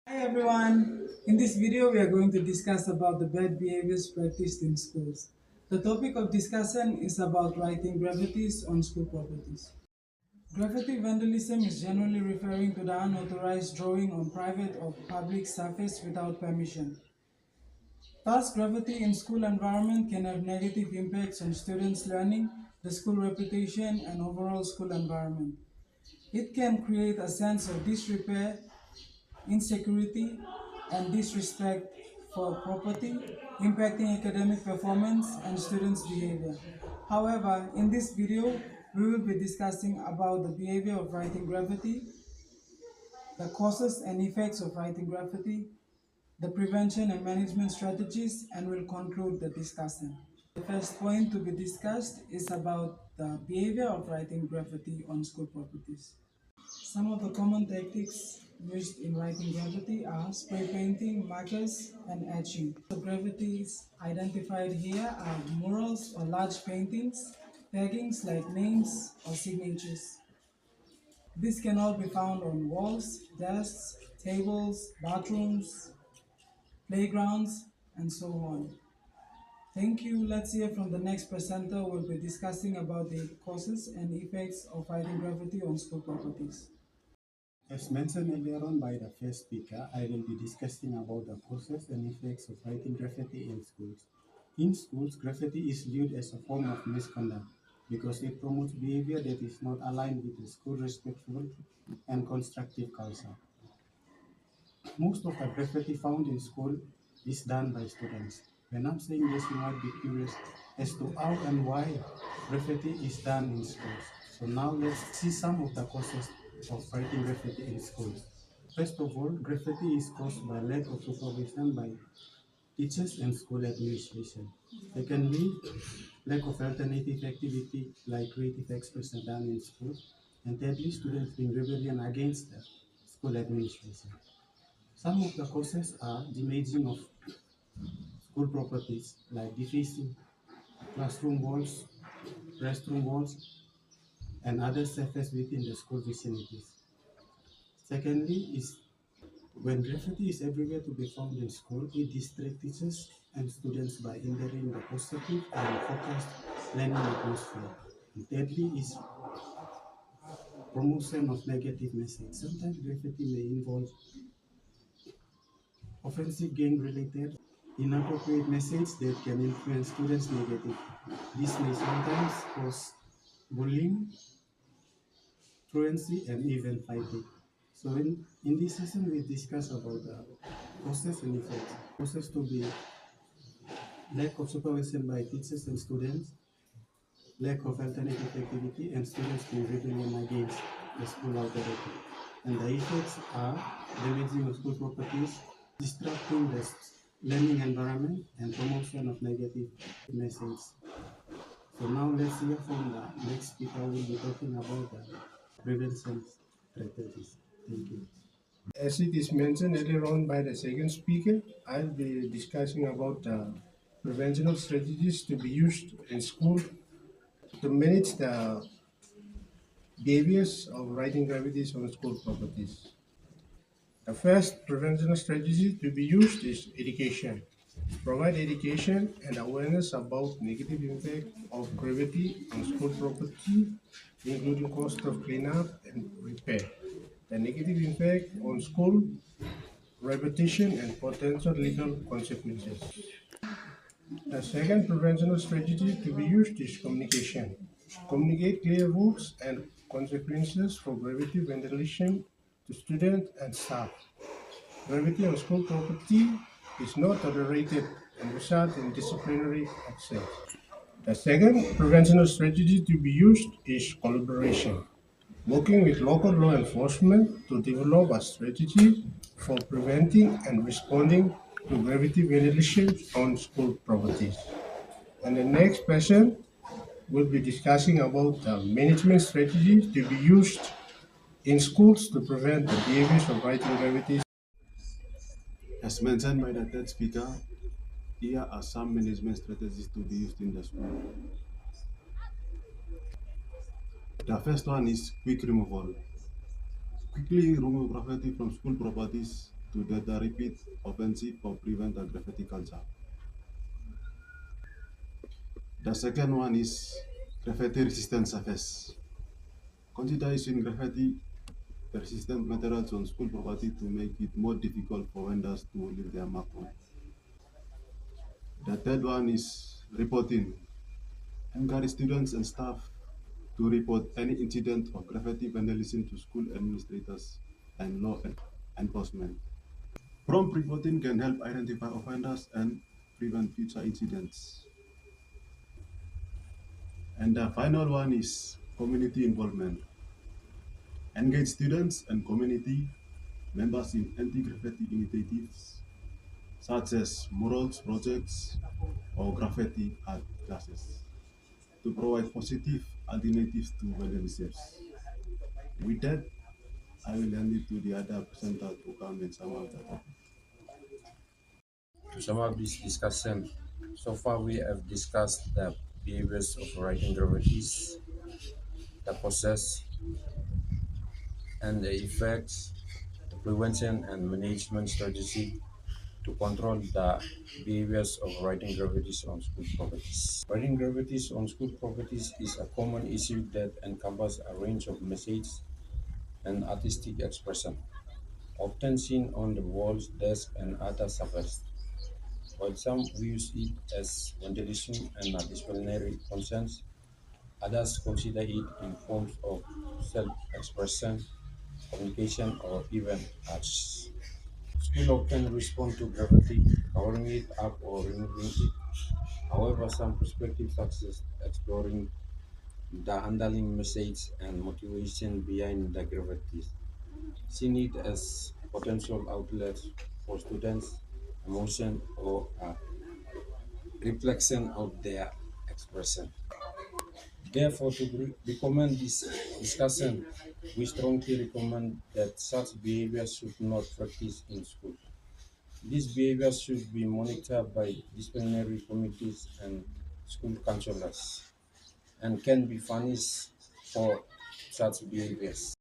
Hi everyone! In this video we are going to discuss about the bad behaviors practiced in schools. The topic of discussion is about writing graffitis on school properties. Graffiti vandalism is generally referring to the unauthorized drawing on private or public surface without permission. Thus, graffiti in school environment can have negative impacts on students' learning, the school reputation, and overall school environment. It can create a sense of disrepair, insecurity, and disrespect for property, impacting academic performance and students' behavior. However, in this video, we will be discussing about the behavior of writing graffiti, the causes and effects of writing graffiti, the prevention and management strategies, and will conclude the discussion. The first point to be discussed is about the behavior of writing graffiti on school properties. Some of the common tactics used in writing graffiti are spray painting, markers, and etching. The graffitis identified here are murals or large paintings, taggings like names or signatures. This can all be found on walls, desks, tables, bathrooms, playgrounds, and so on. Thank you. Let's hear from the next presenter who will be discussing about the causes and effects of writing graffiti on school properties. As mentioned earlier on by the first speaker, I will be discussing about the causes and effects of writing graffiti in schools. In schools, graffiti is viewed as a form of misconduct because it promotes behavior that is not aligned with the school respectful and constructive culture. Most of the graffiti found in school is done by students. When I'm saying this, you might be curious as to how and why graffiti is done in schools. So now let's see some of the causes of writing graffiti in schools. First of all, graffiti is caused by lack of supervision by teachers and school administration. Secondly, lack of alternative activity like creative expression done in school. And thirdly, students being rebellion against the school administration. Some of the causes are damaging of school properties like defacing classroom walls, restroom walls, and other surfaces within the school vicinities. Secondly, is when graffiti is everywhere to be found in school, it distracts teachers and students by hindering the positive and focused learning atmosphere. And thirdly, is promotion of negative message. Sometimes graffiti may involve offensive gang-related, inappropriate message that can influence students negatively. This may sometimes cause bullying, truancy, and even fighting. So in this session, we discuss about the causes and effects. Causes to be lack of supervision by teachers and students, lack of alternative activity, and students being rebellion against the school authority. And the effects are damaging of school properties, disrupting the learning environment, and promotion of negative message. So now let's hear from the next speaker who will be talking about the prevention strategies. Thank you. As it is mentioned earlier on by the second speaker, I'll be discussing about prevention strategies to be used in school to manage the behaviors of writing graffitis on school properties. The first prevention strategy to be used is education. Provide education and awareness about negative impact of graffiti on school property, including cost of cleanup and repair. The negative impact on school reputation and potential legal consequences. The second prevention strategy to be used is communication. Communicate clear rules and consequences for graffiti vandalism to students and staff. Graffiti on school property is not tolerated and result in disciplinary action. The second prevention strategy to be used is collaboration. Working with local law enforcement to develop a strategy for preventing and responding to gravity violations on school properties. And the next person will be discussing about the management strategy to be used in schools to prevent the behaviors of writing gravities. As mentioned by the third speaker, here are some management strategies to be used in the school. The first one is quick removal. Quickly remove graffiti from school properties to to deter repeat offensive or prevent a graffiti culture. The second one is graffiti resistant surface. Consider using graffiti resistant materials on school property to make it more difficult for vendors to leave their mark on. The third one is reporting. Encourage students and staff to report any incident of graffiti vandalism to school administrators and law enforcement. Prompt reporting can help identify offenders and prevent future incidents. And the final one is community involvement. Engage students and community members in anti-graffiti initiatives such as murals projects or graffiti art classes to provide positive alternatives to vandalism. With that, I will hand it to the other presenter to come and sum up the topic. To sum up this discussion, so far we have discussed the behaviors of writing graffitis, the process and the effects, the prevention and management strategy to control the behaviors of writing graffitis on school properties. Writing graffitis on school properties is a common issue that encompasses a range of messages and artistic expression, often seen on the walls, desks, and other surfaces. While some views it as vandalism and a disciplinary concern, others consider it in forms of self-expression, communication, or even arts. Schools often respond to graffiti, covering it up or removing it. However, some perspectives suggest exploring the underlying message and motivation behind the graffitis, seeing it as potential outlets for students' emotion or a reflection of their expression. Therefore, to recommend this discussion, we strongly recommend that such behavior should not practice in school. These behaviors should be monitored by disciplinary committees and school counselors and can be punished for such behaviors.